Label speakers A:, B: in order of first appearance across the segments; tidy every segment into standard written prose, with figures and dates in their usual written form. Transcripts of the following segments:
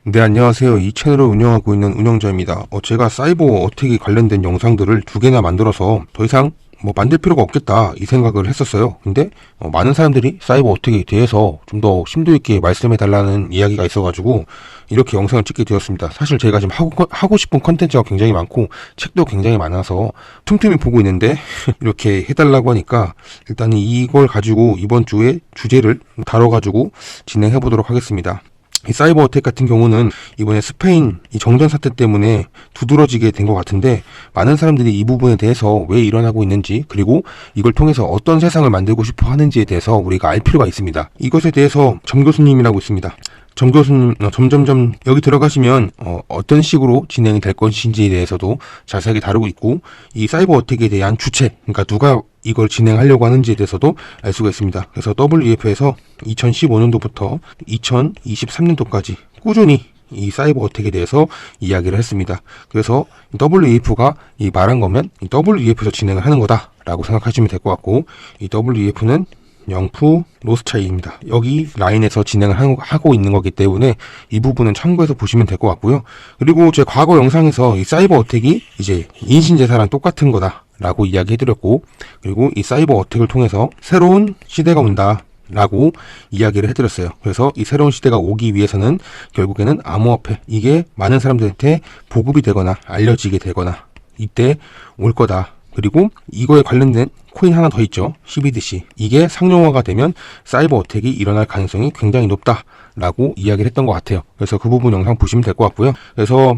A: 네, 안녕하세요. 이 채널을 운영하고 있는 운영자입니다. 제가 사이버 어택에 관련된 영상들을 2개나 만들어서 더 이상 만들 필요가 없겠다 이 생각을 했었어요. 근데 많은 사람들이 사이버 어택에 대해서 좀 더 심도 있게 말씀해 달라는 이야기가 있어가지고 이렇게 영상을 찍게 되었습니다. 사실 제가 지금 하고 싶은 컨텐츠가 굉장히 많고 책도 굉장히 많아서 틈틈이 보고 있는데 이렇게 해달라고 하니까 일단 이걸 가지고 이번 주에 주제를 다뤄가지고 진행해 보도록 하겠습니다. 이 사이버 어택 같은 경우는 이번에 스페인 이 정전 사태 때문에 두드러지게 된 것 같은데, 많은 사람들이 이 부분에 대해서 왜 일어나고 있는지, 그리고 이걸 통해서 어떤 세상을 만들고 싶어 하는지에 대해서 우리가 알 필요가 있습니다. 이것에 대해서 점 교수님이라고 있습니다. 점 교수님, 점점점 여기 들어가시면 어떤 식으로 진행이 될 것인지에 대해서도 자세하게 다루고 있고, 이 사이버 어택에 대한 주체, 그러니까 누가 이걸 진행하려고 하는지에 대해서도 알 수가 있습니다. 그래서 WEF에서 2015년도부터 2023년도까지 꾸준히 이 사이버 어택에 대해서 이야기를 했습니다. 그래서 WEF가 이 말한 거면 이 WEF에서 진행을 하는 거다라고 생각하시면 될 것 같고, 이 WEF는 영프 로스차일드입니다. 여기 라인에서 진행을 하고 있는 거기 때문에 이 부분은 참고해서 보시면 될 것 같고요. 그리고 제 과거 영상에서 이 사이버 어택이 이제 인신제사랑 똑같은 거다 라고 이야기해드렸고, 그리고 이 사이버 어택을 통해서 새로운 시대가 온다 라고 이야기를 해드렸어요. 그래서 이 새로운 시대가 오기 위해서는 결국에는 암호화폐, 이게 많은 사람들한테 보급이 되거나 알려지게 되거나 이때 올 거다. 그리고 이거에 관련된 코인 하나 더 있죠. CBDC. 이게 상용화가 되면 사이버 어택이 일어날 가능성이 굉장히 높다라고 이야기를 했던 것 같아요. 그래서 그 부분 영상 보시면 될 것 같고요. 그래서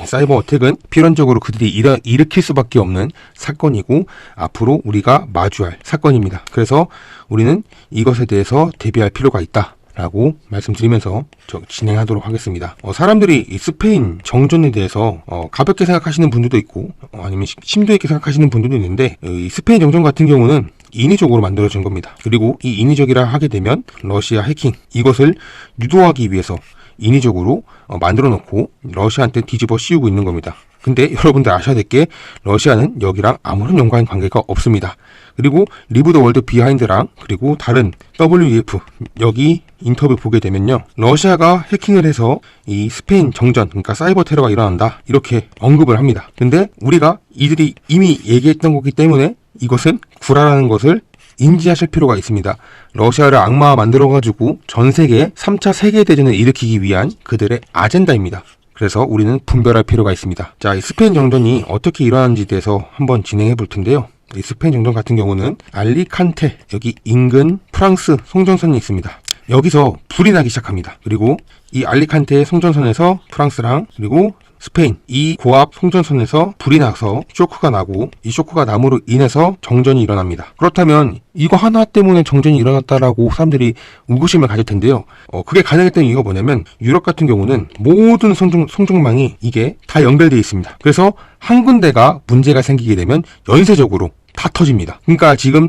A: 사이버 어택은 필연적으로 그들이 일으킬 수밖에 없는 사건이고, 앞으로 우리가 마주할 사건입니다. 그래서 우리는 이것에 대해서 대비할 필요가 있다 라고 말씀드리면서 진행하도록 하겠습니다. 사람들이 이 스페인 정전에 대해서 가볍게 생각하시는 분들도 있고, 아니면 심도 있게 생각하시는 분들도 있는데, 이 스페인 정전 같은 경우는 인위적으로 만들어진 겁니다. 그리고 이 인위적이라 하게 되면 러시아 해킹, 이것을 유도하기 위해서 인위적으로 만들어 놓고 러시아한테 뒤집어 씌우고 있는 겁니다. 근데 여러분들 아셔야 될 게, 러시아는 여기랑 아무런 연관 관계가 없습니다. 그리고 리브 더 월드 비하인드랑 그리고 다른 WEF 여기 인터뷰 보게 되면요, 러시아가 해킹을 해서 이 스페인 정전, 그러니까 사이버 테러가 일어난다 이렇게 언급을 합니다. 근데 우리가 이들이 이미 얘기했던 거기 때문에 이것은 구라라는 것을 인지하실 필요가 있습니다. 러시아를 악마화 만들어가지고 전 세계 3차 세계대전을 일으키기 위한 그들의 아젠다입니다. 그래서 우리는 분별할 필요가 있습니다. 자, 이 스페인 정전이 어떻게 일어나는지에 대해서 한번 진행해 볼 텐데요. 이 스페인 정전 같은 경우는 알리칸테, 여기 인근 프랑스 송전선이 있습니다. 여기서 불이 나기 시작합니다. 그리고 이 알리칸테의 송전선에서 프랑스랑 그리고 스페인, 이 고압 송전선에서 불이 나서 쇼크가 나고, 이 쇼크가 남으로 인해서 정전이 일어납니다. 그렇다면 이거 하나 때문에 정전이 일어났다라고 사람들이 의구심을 가질 텐데요. 그게 가능했던 이유가 뭐냐면, 유럽 같은 경우는 모든 송전망이 이게 다 연결되어 있습니다. 그래서 한 군데가 문제가 생기게 되면 연쇄적으로 다 터집니다. 그러니까 지금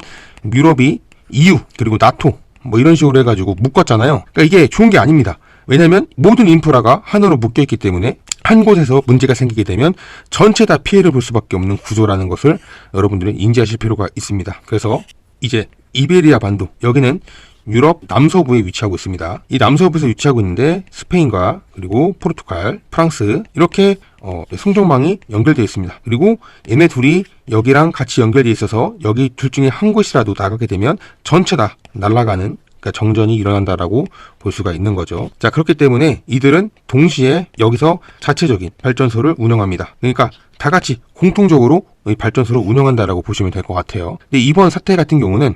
A: 유럽이 EU 그리고 나토 이런 식으로 해가지고 묶었잖아요. 그러니까 이게 좋은 게 아닙니다. 왜냐면 모든 인프라가 하나로 묶여있기 때문에 한 곳에서 문제가 생기게 되면 전체 다 피해를 볼 수밖에 없는 구조라는 것을 여러분들은 인지하실 필요가 있습니다. 그래서 이제 이베리아 반도, 여기는 유럽 남서부에 위치하고 있습니다. 이 남서부에서 위치하고 있는데 스페인과 그리고 포르투갈, 프랑스 이렇게 송전망이 연결되어 있습니다. 그리고 얘네 둘이 여기랑 같이 연결되어 있어서 여기 둘 중에 한 곳이라도 나가게 되면 전체 다 날아가는, 그러니까 정전이 일어난다라고 볼 수가 있는 거죠. 자, 그렇기 때문에 이들은 동시에 여기서 자체적인 발전소를 운영합니다. 그러니까 다 같이 공통적으로 이 발전소를 운영한다라고 보시면 될 것 같아요. 근데 이번 사태 같은 경우는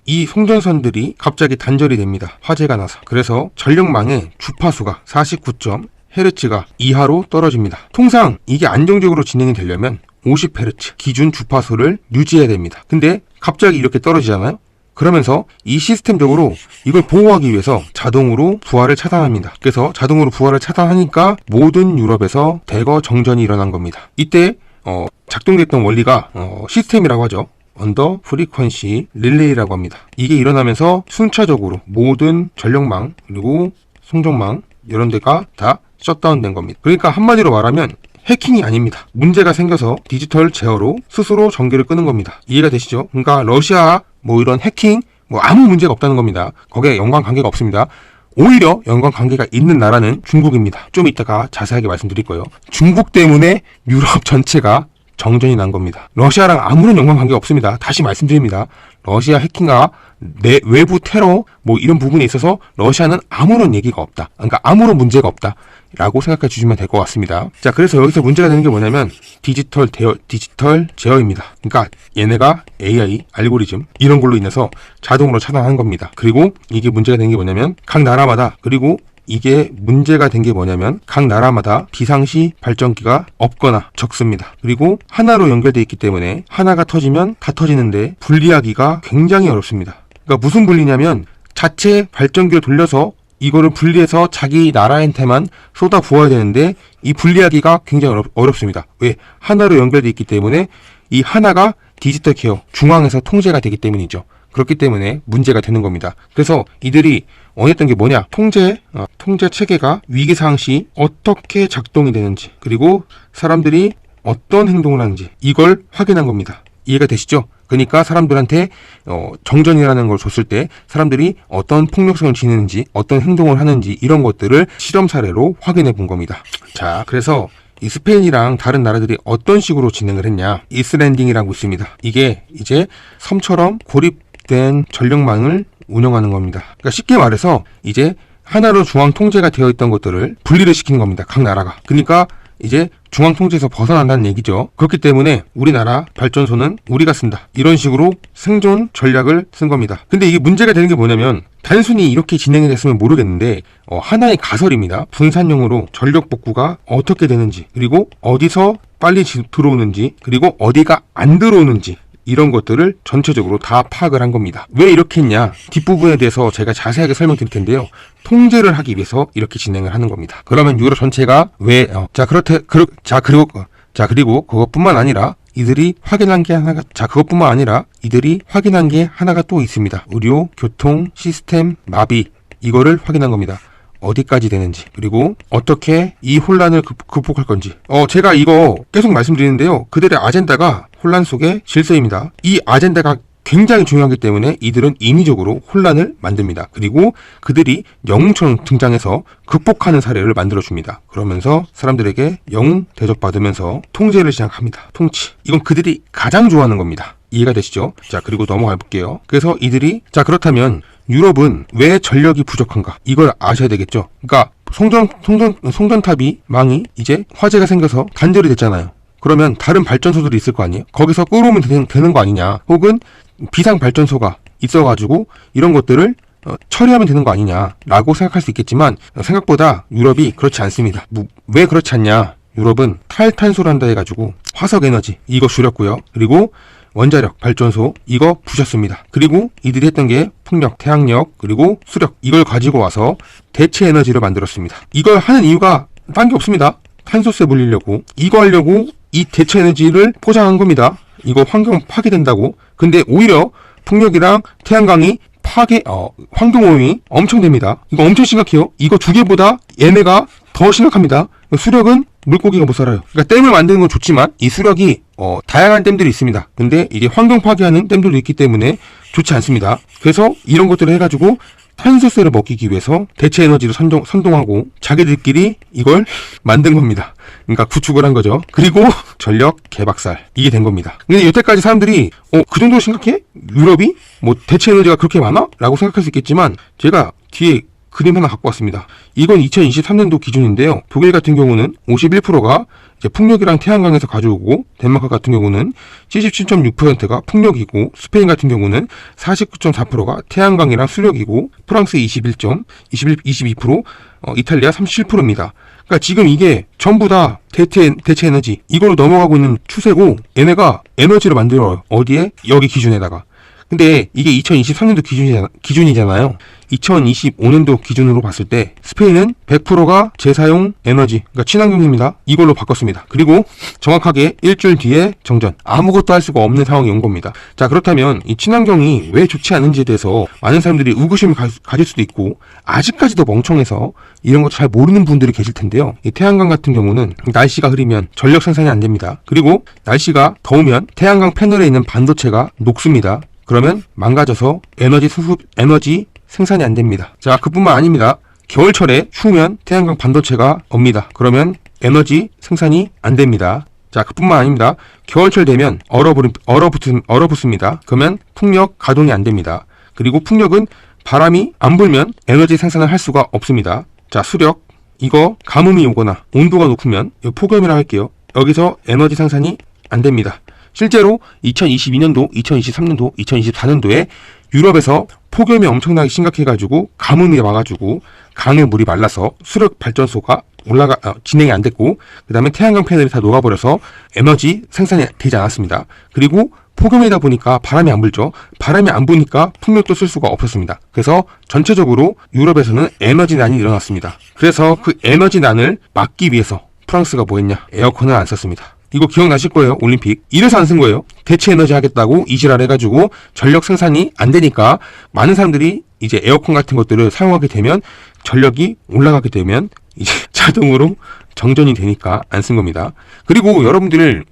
A: 이 송전선들이 갑자기 단절이 됩니다. 화재가 나서. 그래서 전력망의 주파수가 49.Hz가 이하로 떨어집니다. 통상 이게 안정적으로 진행이 되려면 50Hz 기준 주파수를 유지해야 됩니다. 근데 갑자기 이렇게 떨어지잖아요. 그러면서 이 시스템적으로 이걸 보호하기 위해서 자동으로 부하를 차단합니다. 그래서 자동으로 부하를 차단하니까 모든 유럽에서 대거 정전이 일어난 겁니다. 이때 작동됐던 원리가 시스템이라고 하죠. 언더 프리퀀시 릴레이라고 합니다. 이게 일어나면서 순차적으로 모든 전력망 그리고 송전망 이런 데가 다 셧다운된 겁니다. 그러니까 한마디로 말하면 해킹이 아닙니다. 문제가 생겨서 디지털 제어로 스스로 전기를 끄는 겁니다. 이해가 되시죠? 그러니까 러시아 이런 해킹 아무 문제가 없다는 겁니다. 거기에 연관 관계가 없습니다. 오히려 연관관계가 있는 나라는 중국입니다. 좀 이따가 자세하게 말씀드릴 거예요. 중국 때문에 유럽 전체가 정전이 난 겁니다. 러시아랑 아무런 연관관계가 없습니다. 다시 말씀드립니다. 러시아 해킹과 외부 테러 이런 부분에 있어서 러시아는 아무런 얘기가 없다. 그러니까 아무런 문제가 없다. 라고 생각해 주시면 될 것 같습니다. 자, 그래서 여기서 문제가 되는 게 뭐냐면 디지털 제어입니다. 그러니까 얘네가 AI, 알고리즘 이런 걸로 인해서 자동으로 차단한 겁니다. 그리고 이게 문제가 되는 게 뭐냐면 각 나라마다 그리고 이게 문제가 된 게 뭐냐면 각 나라마다 비상시 발전기가 없거나 적습니다. 그리고 하나로 연결되어 있기 때문에 하나가 터지면 다 터지는데 분리하기가 굉장히 어렵습니다. 그러니까 무슨 분리냐면 자체 발전기를 돌려서 이거를 분리해서 자기 나라한테만 쏟아 부어야 되는데 이 분리하기가 굉장히 어렵습니다. 왜? 하나로 연결되어 있기 때문에 이 하나가 디지털 케어, 중앙에서 통제가 되기 때문이죠. 그렇기 때문에 문제가 되는 겁니다. 그래서 이들이 원했던 게 뭐냐? 통제 체계가 위기상황 시 어떻게 작동이 되는지 그리고 사람들이 어떤 행동을 하는지 이걸 확인한 겁니다. 이해가 되시죠? 그러니까 사람들한테 정전이라는 걸 줬을 때 사람들이 어떤 폭력성을 지니는지 어떤 행동을 하는지 이런 것들을 실험 사례로 확인해 본 겁니다. 자, 그래서 이 스페인이랑 다른 나라들이 어떤 식으로 진행을 했냐? 이스랜딩이라고 있습니다. 이게 이제 섬처럼 고립된 전력망을 운영하는 겁니다. 그러니까 쉽게 말해서 이제 하나로 중앙 통제가 되어 있던 것들을 분리를 시키는 겁니다. 각 나라가. 그러니까 이제 중앙 통제에서 벗어난다는 얘기죠. 그렇기 때문에 우리나라 발전소는 우리가 쓴다. 이런 식으로 생존 전략을 쓴 겁니다. 근데 이게 문제가 되는 게 뭐냐면 단순히 이렇게 진행이 됐으면 모르겠는데 하나의 가설입니다. 분산용으로 전력 복구가 어떻게 되는지 그리고 어디서 빨리 들어오는지 그리고 어디가 안 들어오는지 이런 것들을 전체적으로 다 파악을 한 겁니다. 왜 이렇게 했냐? 뒷부분에 대해서 제가 자세하게 설명드릴 텐데요. 통제를 하기 위해서 이렇게 진행을 하는 겁니다. 그러면 유럽 전체가 왜 그리고 그것뿐만 아니라 이들이 확인한 게 하나가 또 있습니다. 의료, 교통, 시스템, 마비 이거를 확인한 겁니다. 어디까지 되는지 그리고 어떻게 이 혼란을 극복할 건지 제가 이거 계속 말씀드리는데요. 그들의 아젠다가 혼란 속의 질서입니다. 이 아젠다가 굉장히 중요하기 때문에 이들은 인위적으로 혼란을 만듭니다. 그리고 그들이 영웅처럼 등장해서 극복하는 사례를 만들어줍니다. 그러면서 사람들에게 영웅 대접받으면서 통제를 시작합니다. 통치. 이건 그들이 가장 좋아하는 겁니다. 이해가 되시죠? 자, 그리고 넘어가 볼게요. 그래서 이들이 그렇다면 유럽은 왜 전력이 부족한가? 이걸 아셔야 되겠죠? 그러니까 송전탑이 망이 이제 화재가 생겨서 단절이 됐잖아요. 그러면 다른 발전소들이 있을 거 아니에요? 거기서 끌어오면 되는 거 아니냐? 혹은 비상 발전소가 있어가지고 이런 것들을 처리하면 되는 거 아니냐라고 생각할 수 있겠지만 생각보다 유럽이 그렇지 않습니다. 왜 그렇지 않냐? 유럽은 탈탄소를 한다 해가지고 화석에너지 이거 줄였고요. 그리고 원자력 발전소 이거 부셨습니다. 그리고 이들이 했던 게 풍력, 태양력 그리고 수력 이걸 가지고 와서 대체 에너지를 만들었습니다. 이걸 하는 이유가 딴 게 없습니다. 탄소세 물리려고 이거 하려고 이 대체 에너지를 포장한 겁니다. 이거 환경 파괴된다고. 근데 오히려 풍력이랑 태양광이 환경오염이 엄청 됩니다. 이거 엄청 심각해요. 이거 두 개보다 얘네가 더 심각합니다. 수력은 물고기가 못 살아요. 그러니까 댐을 만드는 건 좋지만 이 수력이 다양한 댐들이 있습니다. 근데 이게 환경 파괴하는 댐들도 있기 때문에 좋지 않습니다. 그래서 이런 것들을 해가지고 탄소세를 먹이기 위해서 대체 에너지를 선동하고 자기들끼리 이걸 만든 겁니다. 그러니까 구축을 한 거죠. 그리고 전력 개박살 이게 된 겁니다. 근데 여태까지 사람들이 그 정도로 심각해? 유럽이? 대체 에너지가 그렇게 많아? 라고 생각할 수 있겠지만 제가 뒤에 그림 하나 갖고 왔습니다. 이건 2023년도 기준인데요. 독일 같은 경우는 51%가 이제 풍력이랑 태양광에서 가져오고 덴마크 같은 경우는 77.6%가 풍력이고 스페인 같은 경우는 49.4%가 태양광이랑 수력이고 프랑스 22%, 이탈리아 37%입니다. 그러니까 지금 이게 전부 다 대체 에너지 이걸로 넘어가고 있는 추세고 얘네가 에너지를 만들어요. 어디에? 여기 기준에다가. 근데 이게 2023년도 기준이잖아요. 2025년도 기준으로 봤을 때 스페인은 100%가 재사용 에너지, 그러니까 친환경입니다. 이걸로 바꿨습니다. 그리고 정확하게 일주일 뒤에 정전. 아무것도 할 수가 없는 상황이 온 겁니다. 자, 그렇다면 이 친환경이 왜 좋지 않은지에 대해서 많은 사람들이 의구심을 가질 수도 있고 아직까지도 멍청해서 이런 것도 잘 모르는 분들이 계실 텐데요. 이 태양광 같은 경우는 날씨가 흐리면 전력 생산이 안 됩니다. 그리고 날씨가 더우면 태양광 패널에 있는 반도체가 녹습니다. 그러면 망가져서 에너지 생산이 안 됩니다. 자, 그뿐만 아닙니다. 겨울철에 추우면 태양광 반도체가 옵니다. 그러면 에너지 생산이 안 됩니다. 자, 그뿐만 아닙니다. 겨울철 되면 얼어붙습니다. 그러면 풍력 가동이 안 됩니다. 그리고 풍력은 바람이 안 불면 에너지 생산을 할 수가 없습니다. 자, 수력. 이거 가뭄이 오거나 온도가 높으면 폭염이라고 할게요. 여기서 에너지 생산이 안 됩니다. 실제로 2022년도, 2023년도, 2024년도에 유럽에서 폭염이 엄청나게 심각해가지고 가뭄이 와가지고 강의 물이 말라서 수력 발전소가 진행이 안 됐고, 그 다음에 태양광 패널이 다 녹아버려서 에너지 생산이 되지 않았습니다. 그리고 폭염이다 보니까 바람이 안 불죠. 바람이 안 부니까 풍력도 쓸 수가 없었습니다. 그래서 전체적으로 유럽에서는 에너지난이 일어났습니다. 그래서 그 에너지난을 막기 위해서 프랑스가 뭐 했냐? 에어컨을 안 썼습니다. 이거 기억나실 거예요. 올림픽. 이래서 안 쓴 거예요. 대체 에너지 하겠다고 이지랄 해가지고 전력 생산이 안 되니까 많은 사람들이 이제 에어컨 같은 것들을 사용하게 되면 전력이 올라가게 되면 이제 자동으로 정전이 되니까 안 쓴 겁니다. 그리고 여러분들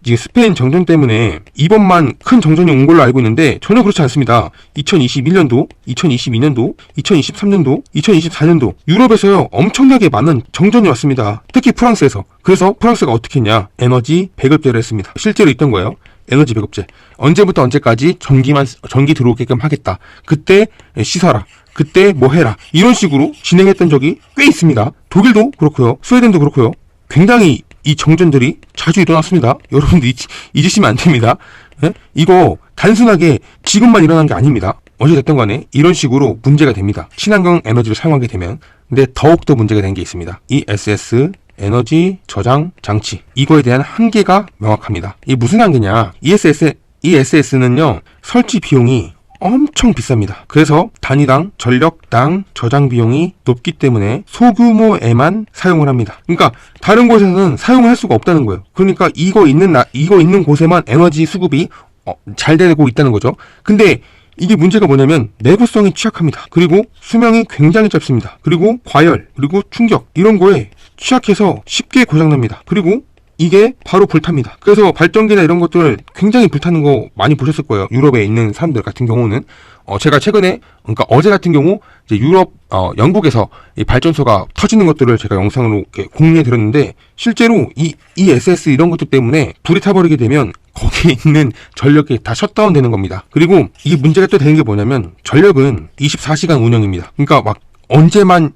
A: 지금 스페인 정전 때문에 이번만 큰 정전이 온 걸로 알고 있는데 전혀 그렇지 않습니다. 2021년도, 2022년도, 2023년도, 2024년도 유럽에서요 엄청나게 많은 정전이 왔습니다. 특히 프랑스에서. 그래서 프랑스가 어떻게 했냐? 에너지 배급제를 했습니다. 실제로 있던 거예요. 에너지 배급제. 언제부터 언제까지 전기 들어오게끔 하겠다. 그때 씻어라. 그때 뭐 해라. 이런 식으로 진행했던 적이 꽤 있습니다. 독일도 그렇고요. 스웨덴도 그렇고요. 굉장히 이 정전들이 자주 일어났습니다. 여러분들 잊으시면 안 됩니다. 네? 이거 단순하게 지금만 일어난 게 아닙니다. 어찌됐든 간에 이런 식으로 문제가 됩니다. 친환경 에너지를 사용하게 되면. 근데 더욱더 문제가 된 게 있습니다. ESS 에너지 저장 장치. 이거에 대한 한계가 명확합니다. 이게 무슨 한계냐? ESS는요 설치 비용이 엄청 비쌉니다. 그래서 단위당 전력당 저장 비용이 높기 때문에 소규모에만 사용을 합니다. 그러니까 다른 곳에서는 사용을 할 수가 없다는 거예요. 그러니까 이거 있는 곳에만 에너지 수급이 잘 되고 있다는 거죠. 근데 이게 문제가 뭐냐면 내구성이 취약합니다. 그리고 수명이 굉장히 짧습니다. 그리고 과열, 그리고 충격 이런 거에 취약해서 쉽게 고장납니다. 그리고 이게 바로 불탑니다. 그래서 발전기나 이런 것들 굉장히 불타는 거 많이 보셨을 거예요. 유럽에 있는 사람들 같은 경우는 제가 최근에, 그러니까 어제 같은 경우 이제 영국에서 이 발전소가 터지는 것들을 제가 영상으로 이렇게 공유해 드렸는데, 실제로 이 SS 이런 것들 때문에 불이 타버리게 되면 거기에 있는 전력이 다 셧다운 되는 겁니다. 그리고 이게 문제가 또 되는 게 뭐냐면 전력은 24시간 운영입니다. 그러니까 막 언제만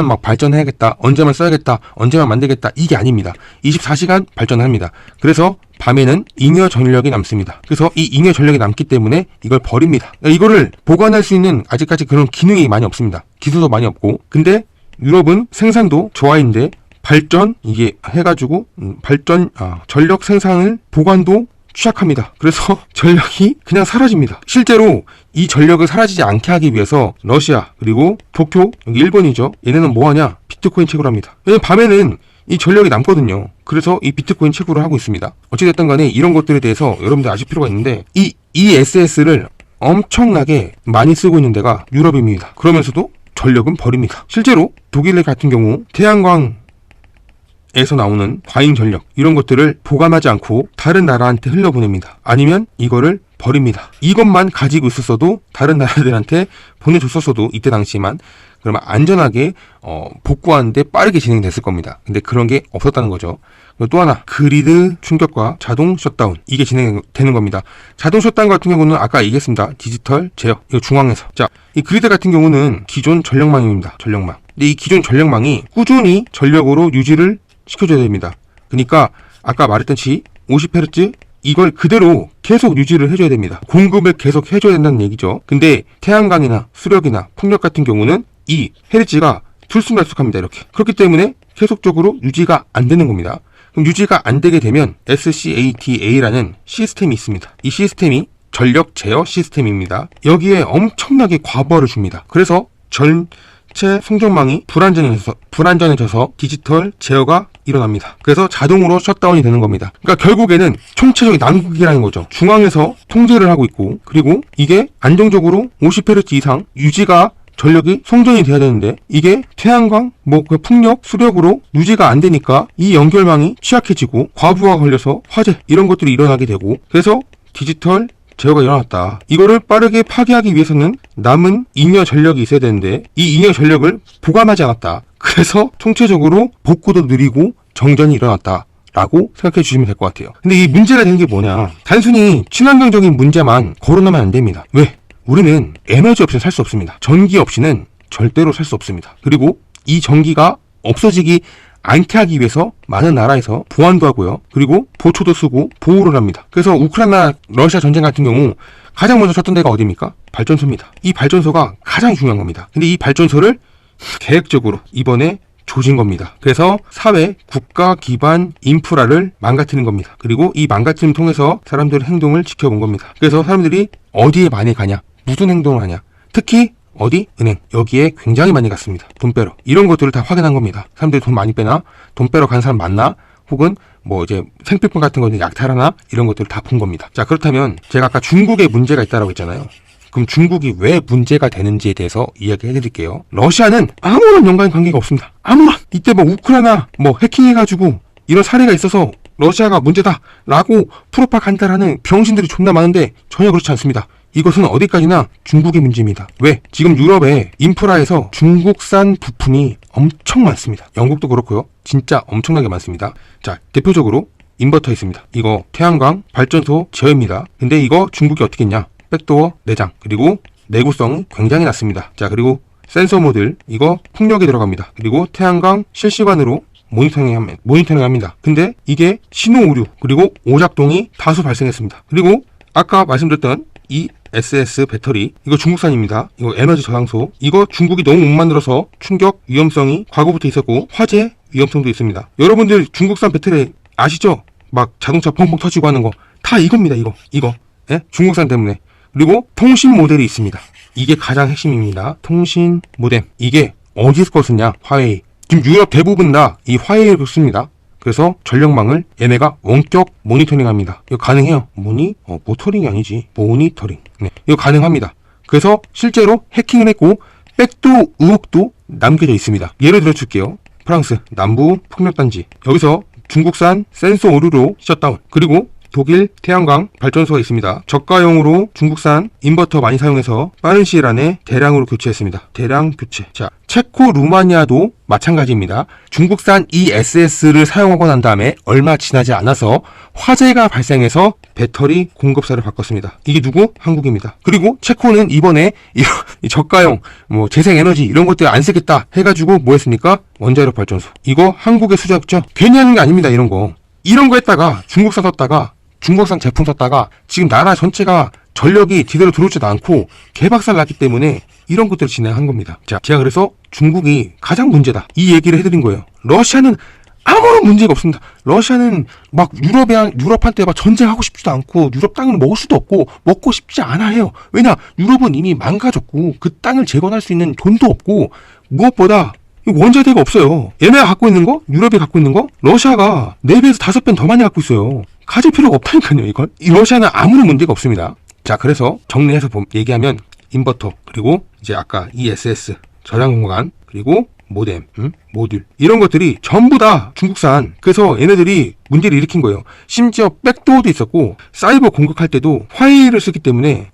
A: 막 발전해야겠다, 언제만 써야겠다, 언제만 만들겠다, 이게 아닙니다. 24시간 발전합니다. 그래서 밤에는 잉여 전력이 남습니다. 그래서 이 잉여 전력이 남기 때문에 이걸 버립니다. 이거를 보관할 수 있는 아직까지 그런 기능이 많이 없습니다. 기술도 많이 없고. 근데 유럽은 생산도 좋아인데 이게 해가지고 전력 생산을 보관도 취약합니다. 그래서 전력이 그냥 사라집니다. 실제로 이 전력을 사라지지 않게 하기 위해서 러시아, 그리고 도쿄, 여기 일본이죠. 얘네는 뭐하냐? 비트코인 채굴을 합니다. 왜냐면 밤에는 이 전력이 남거든요. 그래서 이 비트코인 채굴을 하고 있습니다. 어찌됐든 간에 이런 것들에 대해서 여러분들 아실 필요가 있는데, 이 ESS를 엄청나게 많이 쓰고 있는 데가 유럽입니다. 그러면서도 전력은 버립니다. 실제로 독일 같은 경우 태양광 에서 나오는 과잉 전력 이런 것들을 보관하지 않고 다른 나라한테 흘려보냅니다. 아니면 이거를 버립니다. 이것만 가지고 있었어도 다른 나라들한테 보내줬었어도 이때 당시만 그러면 안전하게 복구하는데 빠르게 진행됐을 겁니다. 근데 그런 게 없었다는 거죠. 또 하나, 그리드 충격과 자동 셧다운, 이게 진행되는 겁니다. 자동 셧다운 같은 경우는 아까 얘기했습니다. 디지털 제어, 이거 중앙에서. 자, 이 그리드 같은 경우는 기존 전력망입니다. 전력망. 근데 이 기존 전력망이 꾸준히 전력으로 유지를 시켜줘야 됩니다. 그러니까 아까 말했듯이 50Hz 이걸 그대로 계속 유지를 해줘야 됩니다. 공급을 계속 해줘야 된다는 얘기죠. 근데 태양광이나 수력이나 풍력 같은 경우는 이 헤르츠가 들쑥날쑥합니다. 이렇게. 그렇기 때문에 계속적으로 유지가 안 되는 겁니다. 그럼 유지가 안 되게 되면 SCADA라는 시스템이 있습니다. 이 시스템이 전력 제어 시스템입니다. 여기에 엄청나게 과부하를 줍니다. 그래서 전체 송전망이 불안전해져서 디지털 제어가 일어납니다. 그래서 자동으로 셧다운이 되는 겁니다. 그러니까 결국에는 총체적인 난국이라는 거죠. 중앙에서 통제를 하고 있고, 그리고 이게 안정적으로 50Hz 이상 유지가 전력이 송전이 돼야 되는데, 이게 태양광, 풍력, 수력으로 유지가 안 되니까 이 연결망이 취약해지고 과부하가 걸려서 화재 이런 것들이 일어나게 되고, 그래서 디지털 제어가 일어났다. 이거를 빠르게 파괴하기 위해서는 남은 잉여 전력이 있어야 되는데 이 잉여 전력을 보관하지 않았다. 그래서 총체적으로 복구도 느리고 정전이 일어났다. 라고 생각해 주시면 될 것 같아요. 근데 이 문제가 되는 게 뭐냐. 단순히 친환경적인 문제만 거론하면 안 됩니다. 왜? 우리는 에너지 없이는 살 수 없습니다. 전기 없이는 절대로 살 수 없습니다. 그리고 이 전기가 없어지기 않게 하기 위해서 많은 나라에서 보안도 하고요. 그리고 보초도 쓰고 보호를 합니다. 그래서 우크라이나 러시아 전쟁 같은 경우 가장 먼저 쳤던 데가 어디입니까? 발전소입니다. 이 발전소가 가장 중요한 겁니다. 근데 이 발전소를 계획적으로 이번에 조진 겁니다. 그래서 사회, 국가 기반 인프라를 망가뜨리는 겁니다. 그리고 이 망가뜨림 통해서 사람들의 행동을 지켜본 겁니다. 그래서 사람들이 어디에 많이 가냐, 무슨 행동을 하냐, 특히 어디? 은행. 여기에 굉장히 많이 갔습니다. 돈 빼러. 이런 것들을 다 확인한 겁니다. 사람들이 돈 많이 빼나? 돈 빼러 간 사람 많나? 혹은 뭐 이제 생필품 같은 거는 약탈하나? 이런 것들을 다 본 겁니다. 자, 그렇다면 제가 아까 중국에 문제가 있다고 했잖아요. 그럼 중국이 왜 문제가 되는지에 대해서 이야기해 드릴게요. 러시아는 아무런 연관 관계가 없습니다. 아무런. 이때 뭐 우크라이나 뭐 해킹해가지고 이런 사례가 있어서 러시아가 문제다라고 프로파간다라는 병신들이 존나 많은데 전혀 그렇지 않습니다. 이것은 어디까지나 중국의 문제입니다. 왜? 지금 유럽의 인프라에서 중국산 부품이 엄청 많습니다. 영국도 그렇고요. 진짜 엄청나게 많습니다. 자, 대표적으로 인버터 있습니다. 이거 태양광 발전소 제어입니다. 근데 이거 중국이 어떻게 했냐? 백도어 내장, 그리고 내구성이 굉장히 낮습니다. 자, 그리고 센서 모듈, 이거 풍력이 들어갑니다. 그리고 태양광 실시간으로 모니터링 합니다. 근데 이게 신호 오류, 그리고 오작동이 다수 발생했습니다. 그리고 아까 말씀드렸던 이 SS 배터리, 이거 중국산입니다. 이거 에너지 저장소, 이거 중국이 너무 못 만들어서 충격 위험성이 과거부터 있었고 화재 위험성도 있습니다. 여러분들 중국산 배터리 아시죠? 막 자동차 펑펑 터지고 하는 거 다 이겁니다. 이거 예? 중국산 때문에. 그리고 통신 모델이 있습니다. 이게 가장 핵심입니다. 통신 모뎀. 이게 어디서 거 쓰냐? 화웨이. 지금 유럽 대부분 다 이 화웨이를 씁니다. 그래서 전력망을 얘네가 원격 모니터링 합니다. 이거 가능해요. 모터링이 아니지. 모니터링. 네. 이거 가능합니다. 그래서 실제로 해킹을 했고 백도 의혹도 남겨져 있습니다. 예를 들어 줄게요. 프랑스 남부 풍력단지. 여기서 중국산 센서 오류로 셧다운. 그리고 독일 태양광 발전소가 있습니다. 저가용으로 중국산 인버터 많이 사용해서 빠른 시일 안에 대량으로 교체했습니다. 대량 교체. 자, 체코 루마니아도 마찬가지입니다. 중국산 ESS를 사용하고 난 다음에 얼마 지나지 않아서 화재가 발생해서 배터리 공급사를 바꿨습니다. 이게 누구? 한국입니다. 그리고 체코는 이번에 이 저가용 뭐 재생에너지 이런 것들 안 쓰겠다 해가지고 뭐 했습니까? 원자력 발전소. 이거 한국의 수작죠. 괜히 하는 게 아닙니다. 이런 거 했다가 중국산 썼다가 중국산 제품 썼다가 지금 나라 전체가 전력이 제대로 들어오지도 않고 개박살 났기 때문에 이런 것들을 진행한 겁니다. 자, 제가 그래서 중국이 가장 문제다 이 얘기를 해드린 거예요. 러시아는 아무런 문제가 없습니다. 러시아는 막 유럽한테 막 전쟁하고 싶지도 않고 유럽 땅을 먹을 수도 없고 먹고 싶지 않아 해요. 왜냐? 유럽은 이미 망가졌고 그 땅을 재건할 수 있는 돈도 없고 무엇보다 원자재가 없어요. 얘네가 갖고 있는 거, 유럽이 갖고 있는 거, 러시아가 4배에서 5배는 더 많이 갖고 있어요. 가질 필요가 없다니까요, 이건. 이 러시아는 아무런 문제가 없습니다. 자, 그래서 정리해서 얘기하면 인버터, 그리고 이제 아까 ESS, 저장 공간, 그리고 모뎀, 모듈 이런 것들이 전부 다 중국산. 그래서 얘네들이 문제를 일으킨 거예요. 심지어 백도어도 있었고 사이버 공격할 때도 화웨이를 쓰기 때문에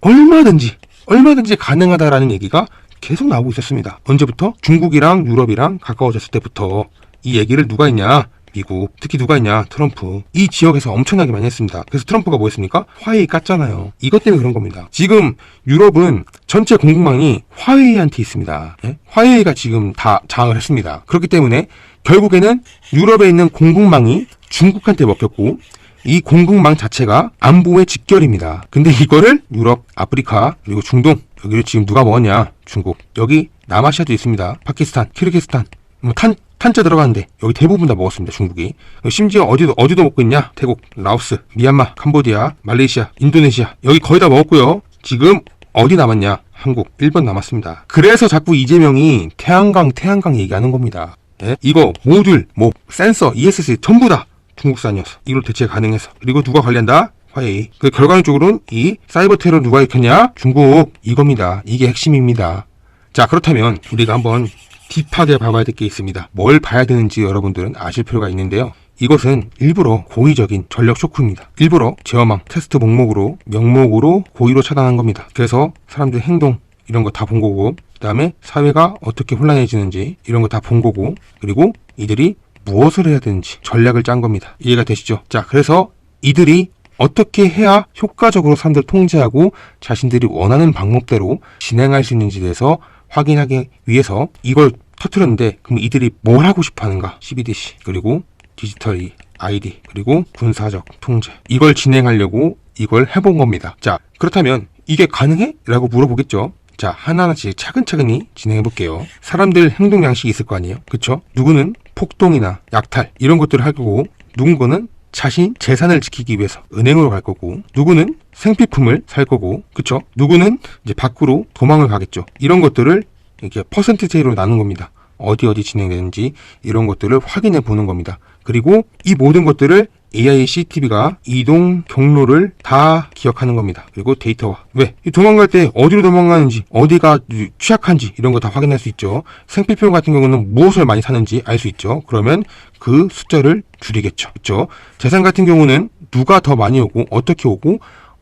A: 얼마든지 가능하다라는 얘기가 계속 나오고 있었습니다. 언제부터? 중국이랑 유럽이랑 가까워졌을 때부터. 이 얘기를 누가 했냐? 미국. 특히 누가 했냐? 트럼프. 이 지역에서 엄청나게 많이 했습니다. 그래서 트럼프가 뭐 했습니까? 화웨이 깠잖아요. 이것 때문에 그런 겁니다. 지금 유럽은 전체 공급망이 화웨이한테 있습니다. 예? 화웨이가 지금 다 장악을 했습니다. 그렇기 때문에 결국에는 유럽에 있는 공급망이 중국한테 먹혔고 이 공급망 자체가 안보의 직결입니다. 근데 이거를 유럽, 아프리카, 그리고 중동, 여기를 지금 누가 먹었냐? 중국. 여기 남아시아도 있습니다. 파키스탄, 키르기스탄. 뭐 탄자 들어가는데 여기 대부분 다 먹었습니다. 중국이. 심지어 어디도 먹고 있냐? 태국, 라오스, 미얀마, 캄보디아, 말레이시아, 인도네시아. 여기 거의 다 먹었고요. 지금 어디 남았냐? 한국, 일본 남았습니다. 그래서 자꾸 이재명이 태양광 얘기하는 겁니다. 예? 이거 모듈, 뭐 센서, ESS 전부 다 중국산이었어. 이걸 대체 가능해서. 그리고 누가 관리한다? 화웨이. 그 결과적으로는 이 사이버 테러 누가 일으켰냐? 중국. 이겁니다. 이게 핵심입니다. 자, 그렇다면 우리가 한번 딥하게 봐봐야 될 게 있습니다. 뭘 봐야 되는지 여러분들은 아실 필요가 있는데요. 이것은 일부러 고의적인 전력 쇼크입니다. 일부러 제어망 테스트 명목으로 고의로 차단한 겁니다. 그래서 사람들 행동 이런 거 다 본 거고, 그 다음에 사회가 어떻게 혼란해지는지 이런 거 다 본 거고, 그리고 이들이 무엇을 해야 되는지 전략을 짠 겁니다. 이해가 되시죠? 자, 그래서 이들이 어떻게 해야 효과적으로 사람들을 통제하고 자신들이 원하는 방법대로 진행할 수 있는지에 대해서 확인하기 위해서 이걸 터뜨렸는데, 그럼 이들이 뭘 하고 싶어 하는가? CBDC, 그리고 디지털 ID, 그리고 군사적 통제, 이걸 진행하려고 이걸 해본 겁니다. 자, 그렇다면 이게 가능해? 라고 물어보겠죠. 자, 하나하나씩 차근차근히 진행해 볼게요. 사람들 행동 양식이 있을 거 아니에요? 그쵸? 누구는 폭동이나 약탈 이런 것들을 할 거고, 누군가는 자신 재산을 지키기 위해서 은행으로 갈 거고, 누구는 생필품을 살 거고, 그쵸? 누구는 이제 밖으로 도망을 가겠죠. 이런 것들을 이렇게 퍼센티지로 나눈 겁니다. 어디 진행되는지 이런 것들을 확인해 보는 겁니다. 그리고 이 모든 것들을 AI CCTV가 이동 경로를 다 기억하는 겁니다. 그리고 데이터와, 왜? 도망갈 때 어디로 도망가는지, 어디가 취약한지 이런 거 다 확인할 수 있죠. 생필품 같은 경우는 무엇을 많이 사는지 알 수 있죠. 그러면 그 숫자를 줄이겠죠. 그렇죠? 재산 같은 경우는 누가 더 많이 오고, 어떻게 오고,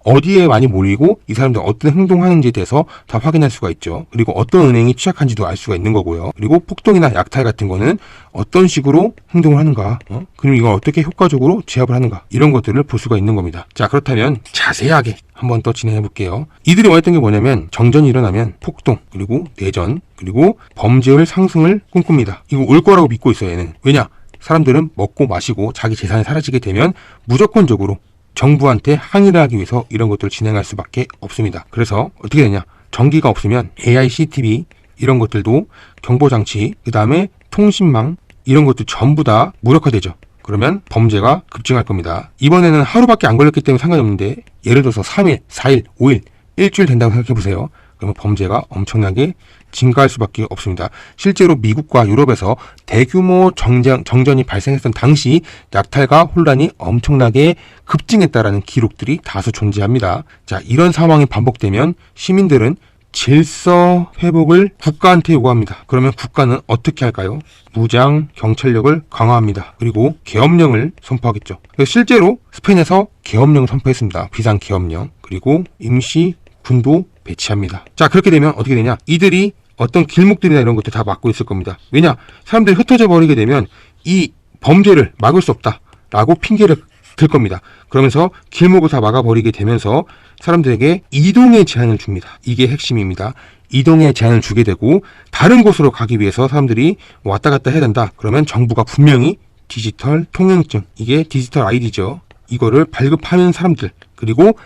A: 어디에 많이 몰리고, 이 사람들 어떤 행동하는지에 대해서 다 확인할 수가 있죠. 그리고 어떤 은행이 취약한지도 알 수가 있는 거고요. 그리고 폭동이나 약탈 같은 거는 어떤 식으로 행동을 하는가, 그리고 이걸 어떻게 효과적으로 제압을 하는가, 이런 것들을 볼 수가 있는 겁니다. 자, 그렇다면 자세하게 한번 더 진행해 볼게요. 이들이 원했던 게 뭐냐면, 정전이 일어나면 폭동, 그리고 내전, 그리고 범죄율 상승을 꿈꿉니다. 이거 올 거라고 믿고 있어요, 얘는. 왜냐? 사람들은 먹고 마시고 자기 재산이 사라지게 되면 무조건적으로 정부한테 항의를 하기 위해서 이런 것들을 진행할 수밖에 없습니다. 그래서 어떻게 되냐? 전기가 없으면 AI, CCTV 이런 것들도, 경보장치, 그 다음에 통신망 이런 것도 전부 다 무력화되죠. 그러면 범죄가 급증할 겁니다. 이번에는 하루밖에 안 걸렸기 때문에 상관이 없는데, 예를 들어서 3일, 4일, 5일, 일주일 된다고 생각해보세요. 그러면 범죄가 엄청나게 증가할 수밖에 없습니다. 실제로 미국과 유럽에서 대규모 정전이 발생했던 당시 약탈과 혼란이 엄청나게 급증했다라는 기록들이 다수 존재합니다. 자, 이런 상황이 반복되면 시민들은 질서 회복을 국가한테 요구합니다. 그러면 국가는 어떻게 할까요? 무장 경찰력을 강화합니다. 그리고 계엄령을 선포하겠죠. 실제로 스페인에서 계엄령을 선포했습니다. 비상계엄령. 그리고 임시 군도 배치합니다. 자, 그렇게 되면 어떻게 되냐? 이들이 어떤 길목들이나 이런 것들 다 막고 있을 겁니다. 왜냐? 사람들이 흩어져 버리게 되면 이 범죄를 막을 수 없다라고 핑계를 들 겁니다. 그러면서 길목을 다 막아버리게 되면서 사람들에게 이동의 제한을 줍니다. 이게 핵심입니다. 이동의 제한을 주게 되고, 다른 곳으로 가기 위해서 사람들이 왔다 갔다 해야 된다. 그러면 정부가 분명히 디지털 통행증, 이게 디지털 아이디죠. 이거를 발급하는 사람들, 그리고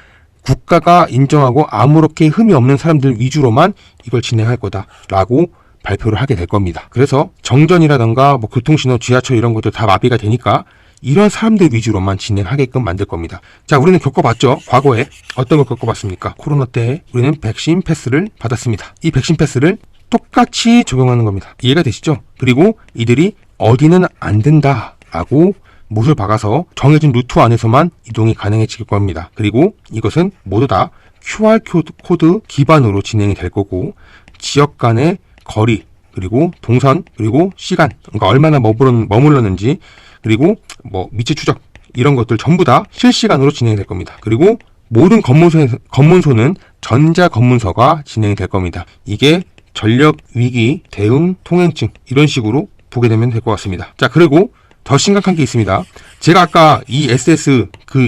A: 국가가 인정하고 아무렇게 흠이 없는 사람들 위주로만 이걸 진행할 거다라고 발표를 하게 될 겁니다. 그래서 정전이라던가 뭐 교통신호, 지하철 이런 것들 다 마비가 되니까 이런 사람들 위주로만 진행하게끔 만들 겁니다. 자, 우리는 겪어봤죠. 과거에 어떤 걸 겪어봤습니까? 코로나 때 우리는 백신 패스를 받았습니다. 이 백신 패스를 똑같이 적용하는 겁니다. 이해가 되시죠? 그리고 이들이 어디는 안 된다라고 못을 박아서 정해진 루트 안에서만 이동이 가능해질 겁니다. 그리고 이것은 모두 다 QR코드 기반으로 진행이 될 거고, 지역 간의 거리, 그리고 동선, 그리고 시간, 그러니까 얼마나 머물렀는지, 그리고 뭐 위치 추적 이런 것들 전부 다 실시간으로 진행이 될 겁니다. 그리고 모든 검문소는 전자검문서가 진행이 될 겁니다. 이게 전력위기 대응 통행증 이런 식으로 보게 되면 될 것 같습니다. 자, 그리고 더 심각한 게 있습니다. 제가 아까 이 SS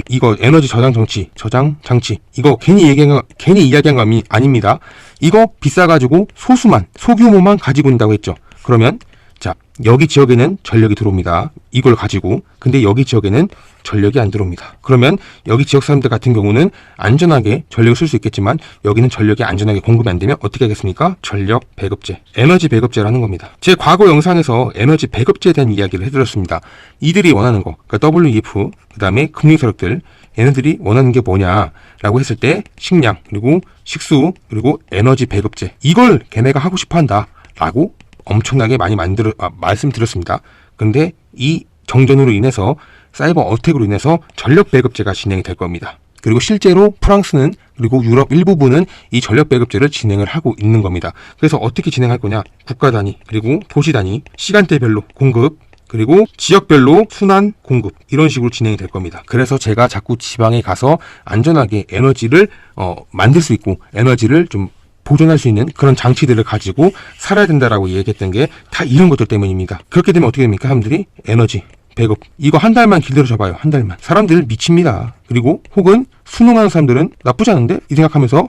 A: 이거 에너지 저장 장치 이거 괜히 이야기한 거 아닙니다. 이거 비싸가지고 소규모만 가지고 온다고 했죠. 그러면 자, 여기 지역에는 전력이 들어옵니다. 이걸 가지고. 근데 여기 지역에는 전력이 안 들어옵니다. 그러면 여기 지역 사람들 같은 경우는 안전하게 전력을 쓸 수 있겠지만, 여기는 전력이 안전하게 공급이 안 되면 어떻게 하겠습니까? 전력 배급제, 에너지 배급제라는 겁니다. 제 과거 영상에서 에너지 배급제에 대한 이야기를 해드렸습니다. 이들이 원하는 거, 그러니까 WEF, 그 다음에 금융 세력들, 얘네들이 원하는 게 뭐냐라고 했을 때 식량, 그리고 식수, 그리고 에너지 배급제, 이걸 걔네가 하고 싶어 한다라고 엄청나게 많이 말씀드렸습니다. 근데 이 정전으로 인해서, 사이버 어택으로 인해서 전력 배급제가 진행이 될 겁니다. 그리고 실제로 프랑스는, 그리고 유럽 일부분은 이 전력 배급제를 진행을 하고 있는 겁니다. 그래서 어떻게 진행할 거냐? 국가 단위, 그리고 도시 단위, 시간대별로 공급, 그리고 지역별로 순환 공급 이런 식으로 진행이 될 겁니다. 그래서 제가 자꾸 지방에 가서 안전하게 에너지를 만들 수 있고 에너지를 좀 보존할 수 있는 그런 장치들을 가지고 살아야 된다라고 얘기했던 게 다 이런 것들 때문입니다. 그렇게 되면 어떻게 됩니까? 사람들이 에너지 배급 이거 한 달만 길들여 잡아요. 한 달만. 사람들 미칩니다. 그리고 혹은 순응하는 사람들은 나쁘지 않은데 이 생각하면서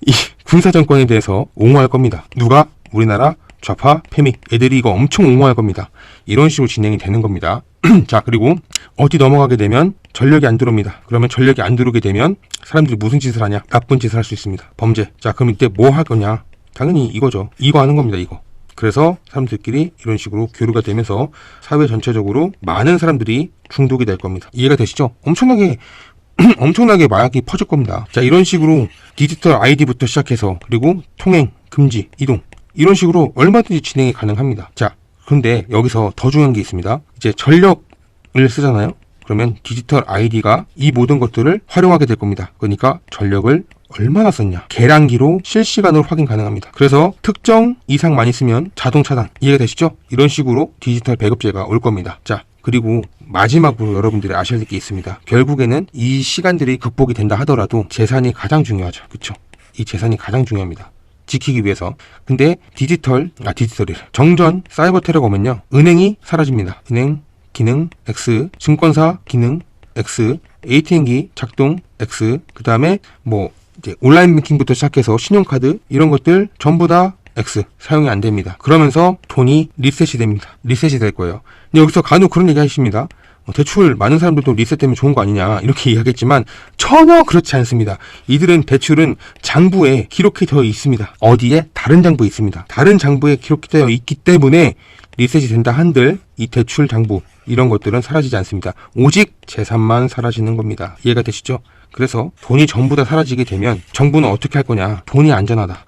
A: 이 군사정권에 대해서 옹호할 겁니다. 누가? 우리나라 좌파 패미 애들이 이거 엄청 옹호할 겁니다. 이런 식으로 진행이 되는 겁니다. 자, 그리고 어디 넘어가게 되면 전력이 안 들어옵니다. 그러면 전력이 안 들어오게 되면 사람들이 무슨 짓을 하냐? 나쁜 짓을 할 수 있습니다. 범죄. 자, 그럼 이때 뭐 할 거냐? 당연히 이거죠. 이거 하는 겁니다. 이거. 그래서 사람들끼리 이런 식으로 교류가 되면서 사회 전체적으로 많은 사람들이 중독이 될 겁니다. 이해가 되시죠? 엄청나게 마약이 퍼질 겁니다. 자, 이런 식으로 디지털 아이디부터 시작해서 그리고 통행, 금지, 이동 이런 식으로 얼마든지 진행이 가능합니다. 자, 그런데 여기서 더 중요한 게 있습니다. 이제 전력을 쓰잖아요. 그러면 디지털 아이디가 이 모든 것들을 활용하게 될 겁니다. 그러니까 전력을 얼마나 썼냐 계량기로 실시간으로 확인 가능합니다. 그래서 특정 이상 많이 쓰면 자동 차단. 이해가 되시죠? 이런 식으로 디지털 배급제가 올 겁니다. 자, 그리고 마지막으로 여러분들이 아셔야 될 게 있습니다. 결국에는 이 시간들이 극복이 된다 하더라도 재산이 가장 중요하죠. 그렇죠? 이 재산이 가장 중요합니다. 지키기 위해서. 근데 디지털이래. 정전 사이버 테러가 오면요. 은행이 사라집니다. 은행 기능 X, 증권사 기능 X, ATM기 작동 X, 그 다음에 뭐 이제 온라인 뱅킹부터 시작해서 신용카드 이런 것들 전부 다 X 사용이 안 됩니다. 그러면서 돈이 리셋이 됩니다. 리셋이 될 거예요. 근데 여기서 간혹 그런 얘기 하십니다. 대출 많은 사람들도 리셋되면 좋은 거 아니냐 이렇게 이야기하겠지만 전혀 그렇지 않습니다. 이들은 대출은 장부에 기록이 되어 있습니다. 어디에? 다른 장부에 있습니다. 다른 장부에 기록이 되어 있기 때문에 리셋이 된다 한들 이 대출 장부 이런 것들은 사라지지 않습니다. 오직 재산만 사라지는 겁니다. 이해가 되시죠? 그래서 돈이 전부 다 사라지게 되면 정부는 어떻게 할 거냐? 돈이 안전하다.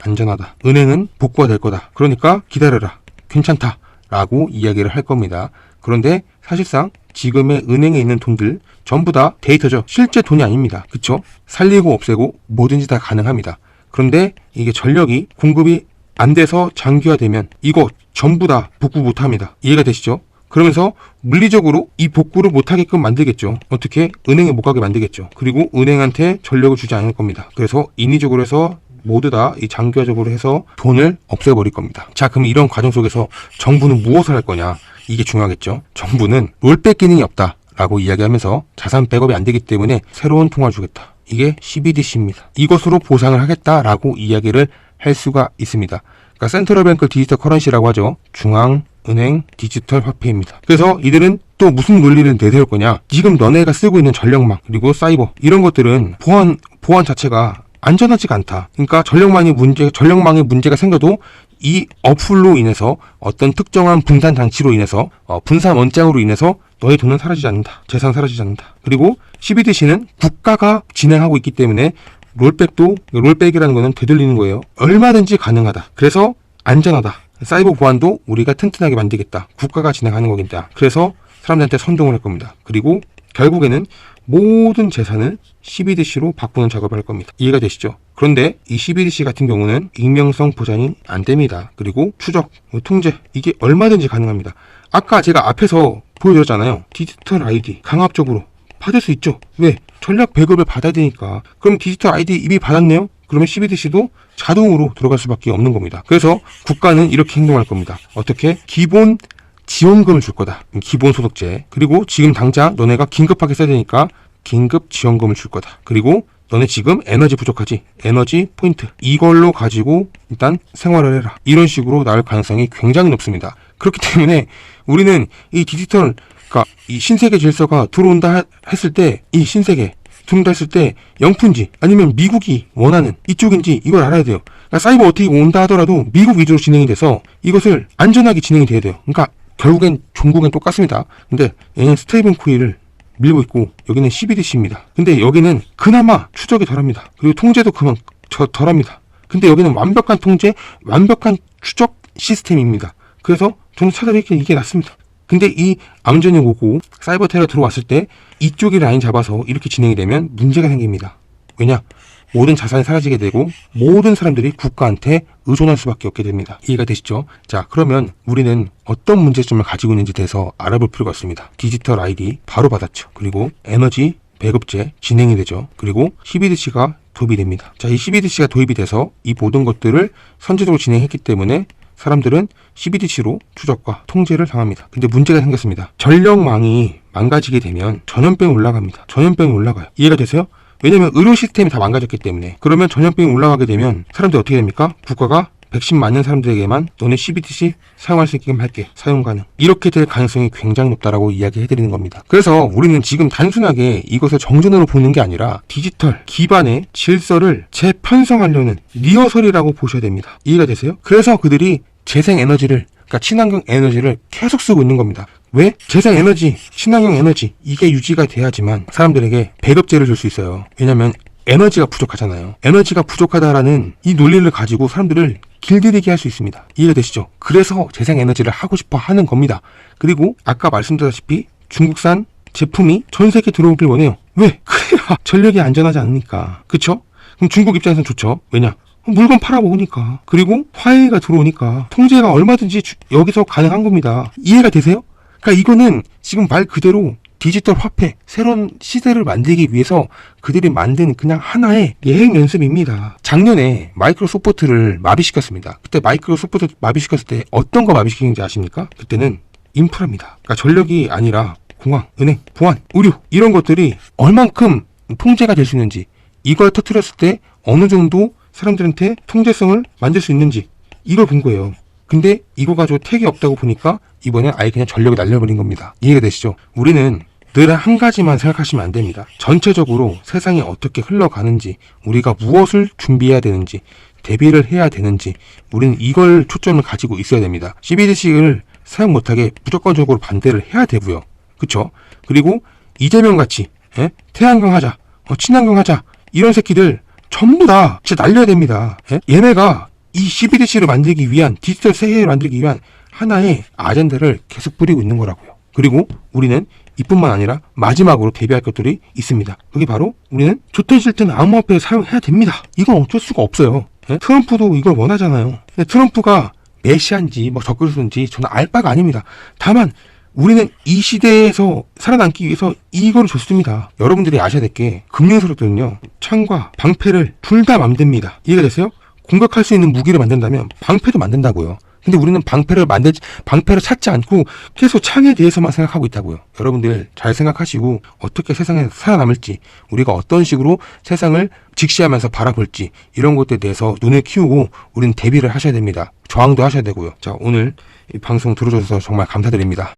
A: 은행은 복구가 될 거다. 그러니까 기다려라. 괜찮다. 라고 이야기를 할 겁니다. 그런데 사실상 지금의 은행에 있는 돈들 전부 다 데이터죠. 실제 돈이 아닙니다. 그쵸? 살리고 없애고 뭐든지 다 가능합니다. 그런데 이게 전력이 공급이 안 돼서 장기화되면 이거 전부 다 복구 못합니다. 이해가 되시죠? 그러면서 물리적으로 이 복구를 못하게끔 만들겠죠. 어떻게? 은행에 못 가게 만들겠죠. 그리고 은행한테 전력을 주지 않을 겁니다. 그래서 인위적으로 해서 모두 다 이 장기화적으로 해서 돈을 없애버릴 겁니다. 자, 그럼 이런 과정 속에서 정부는 무엇을 할 거냐? 이게 중요하겠죠. 정부는 롤백 기능이 없다라고 이야기하면서 자산 백업이 안 되기 때문에 새로운 통화를 주겠다. 이게 CBDC입니다. 이것으로 보상을 하겠다라고 이야기를 할 수가 있습니다. 그러니까 센트럴뱅크 디지털 커런시라고 하죠. 중앙은행 디지털 화폐입니다. 그래서 이들은 또 무슨 논리를 내세울 거냐? 지금 너네가 쓰고 있는 전력망 그리고 사이버 이런 것들은 보안 자체가 안전하지가 않다. 그러니까 전력망에 문제가 생겨도 이 어플로 인해서 어떤 특정한 분산 장치로 인해서 분산 원장으로 인해서 너의 돈은 사라지지 않는다. 재산 사라지지 않는다. 그리고 CBDC는 국가가 진행하고 있기 때문에 롤백이라는 거는 되돌리는 거예요. 얼마든지 가능하다. 그래서 안전하다. 사이버 보안도 우리가 튼튼하게 만들겠다. 국가가 진행하는 거겠다. 그래서 사람들한테 선동을 할 겁니다. 그리고 결국에는 모든 재산을 CBDC로 바꾸는 작업을 할 겁니다. 이해가 되시죠? 그런데 이 CBDC 같은 경우는 익명성 보장이 안 됩니다. 그리고 추적, 통제 이게 얼마든지 가능합니다. 아까 제가 앞에서 보여드렸잖아요. 디지털 아이디 강압적으로 받을 수 있죠. 왜? 전략 배급을 받아야 되니까. 그럼 디지털 아이디 이미 받았네요? 그러면 CBDC도 자동으로 들어갈 수밖에 없는 겁니다. 그래서 국가는 이렇게 행동할 겁니다. 어떻게? 기본 지원금을 줄 거다. 기본소득제. 그리고 지금 당장 너네가 긴급하게 써야 되니까 긴급 지원금을 줄 거다. 그리고 너네 지금 에너지 부족하지? 에너지 포인트. 이걸로 가지고 일단 생활을 해라. 이런 식으로 나올 가능성이 굉장히 높습니다. 그렇기 때문에 우리는 이 디지털, 그러니까 이 신세계 질서가 들어온다 했을 때, 이 신세계 들어온다 했을 때 영푼지 아니면 미국이 원하는 이쪽인지 이걸 알아야 돼요. 그러니까 사이버 어택이 온다 하더라도 미국 위주로 진행이 돼서 이것을 안전하게 진행이 돼야 돼요. 그러니까 결국엔 종국엔 똑같습니다. 근데 얘는 스테이블 코인을 밀고 있고 여기는 CBDC입니다. 근데 여기는 그나마 추적이 덜합니다. 그리고 통제도 덜합니다. 근데 여기는 완벽한 통제, 완벽한 추적 시스템입니다. 그래서 저는 차라리 이게 낫습니다. 근데 이 암전이 오고 사이버 테러 들어왔을 때 이쪽이 라인 잡아서 이렇게 진행이 되면 문제가 생깁니다. 왜냐? 모든 자산이 사라지게 되고 모든 사람들이 국가한테 의존할 수밖에 없게 됩니다. 이해가 되시죠? 자, 그러면 우리는 어떤 문제점을 가지고 있는지 대해서 알아볼 필요가 있습니다. 디지털 ID 바로 받았죠. 그리고 에너지 배급제 진행이 되죠. 그리고 CBDC가 도입이 됩니다. 자, 이 CBDC가 도입이 돼서 이 모든 것들을 선제적으로 진행했기 때문에 사람들은 CBDC로 추적과 통제를 당합니다. 근데 문제가 생겼습니다. 전력망이 망가지게 되면 전염병이 올라갑니다. 전염병이 올라가요. 이해가 되세요? 왜냐면 의료 시스템이 다 망가졌기 때문에. 그러면 전염병이 올라가게 되면 사람들이 어떻게 됩니까? 국가가 백신 맞는 사람들에게만 너네 CBDC 사용할 수 있게끔 할게. 사용 가능. 이렇게 될 가능성이 굉장히 높다라고 이야기해드리는 겁니다. 그래서 우리는 지금 단순하게 이것을 정전으로 보는 게 아니라 디지털 기반의 질서를 재편성하려는 리허설이라고 보셔야 됩니다. 이해가 되세요? 그래서 그들이 재생에너지를, 그러니까 친환경 에너지를 계속 쓰고 있는 겁니다. 왜? 재생에너지, 친환경 에너지 이게 유지가 돼야지만 사람들에게 배급제를 줄 수 있어요. 왜냐면 에너지가 부족하잖아요. 에너지가 부족하다라는 이 논리를 가지고 사람들을 길들이게 할 수 있습니다. 이해가 되시죠? 그래서 재생에너지를 하고 싶어 하는 겁니다. 그리고 아까 말씀드렸다시피 중국산 제품이 전 세계에 들어오길 원해요. 왜? 그래야 전력이 안전하지 않으니까. 그쵸? 그럼 중국 입장에서는 좋죠. 왜냐? 물건 팔아먹으니까. 그리고 화해가 들어오니까 통제가 얼마든지 여기서 가능한 겁니다. 이해가 되세요? 그러니까 이거는 지금 말 그대로 디지털 화폐, 새로운 시대를 만들기 위해서 그들이 만든 그냥 하나의 예행 연습입니다. 작년에 마이크로소프트를 마비시켰습니다. 그때 마이크로소프트 마비시켰을 때 어떤 거 마비시키는지 아십니까? 그때는 인프라입니다. 그러니까 전력이 아니라 공항, 은행, 보안, 의료 이런 것들이 얼만큼 통제가 될 수 있는지, 이걸 터뜨렸을 때 어느 정도 사람들한테 통제성을 만들 수 있는지 이걸 본 거예요. 근데 이거 가지고 택이 없다고 보니까 이번엔 아예 그냥 전력을 날려버린 겁니다. 이해가 되시죠? 우리는 늘 한 가지만 생각하시면 안 됩니다. 전체적으로 세상이 어떻게 흘러가는지, 우리가 무엇을 준비해야 되는지, 대비를 해야 되는지, 우리는 이걸 초점을 가지고 있어야 됩니다. CBDC를 사용 못하게 무조건적으로 반대를 해야 되고요. 그쵸? 그리고 이재명 같이 태양광 하자, 친환경 하자 이런 새끼들 전부 다 진짜 날려야 됩니다. 얘네가 이 CBDC를 만들기 위한, 디지털 세계를 만들기 위한 하나의 아젠다를 계속 뿌리고 있는 거라고요. 그리고 우리는 이뿐만 아니라 마지막으로 대비할 것들이 있습니다. 그게 바로 우리는 좋든 싫든 암호화폐를 사용해야 됩니다. 이건 어쩔 수가 없어요. 트럼프도 이걸 원하잖아요. 근데 트럼프가 메시아인지 적그리스도인지 저는 알 바가 아닙니다. 다만 우리는 이 시대에서 살아남기 위해서 이거를 줬습니다. 여러분들이 아셔야 될 게 금융세력들은요, 창과 방패를 둘 다 만듭니다. 이해가 됐어요? 공격할 수 있는 무기를 만든다면 방패도 만든다고요. 근데 우리는 방패를 찾지 않고 계속 창에 대해서만 생각하고 있다고요. 여러분들 잘 생각하시고 어떻게 세상에 살아남을지, 우리가 어떤 식으로 세상을 직시하면서 바라볼지 이런 것들에 대해서 눈을 키우고 우리는 대비를 하셔야 됩니다. 저항도 하셔야 되고요. 자, 오늘 이 방송 들어주셔서 정말 감사드립니다.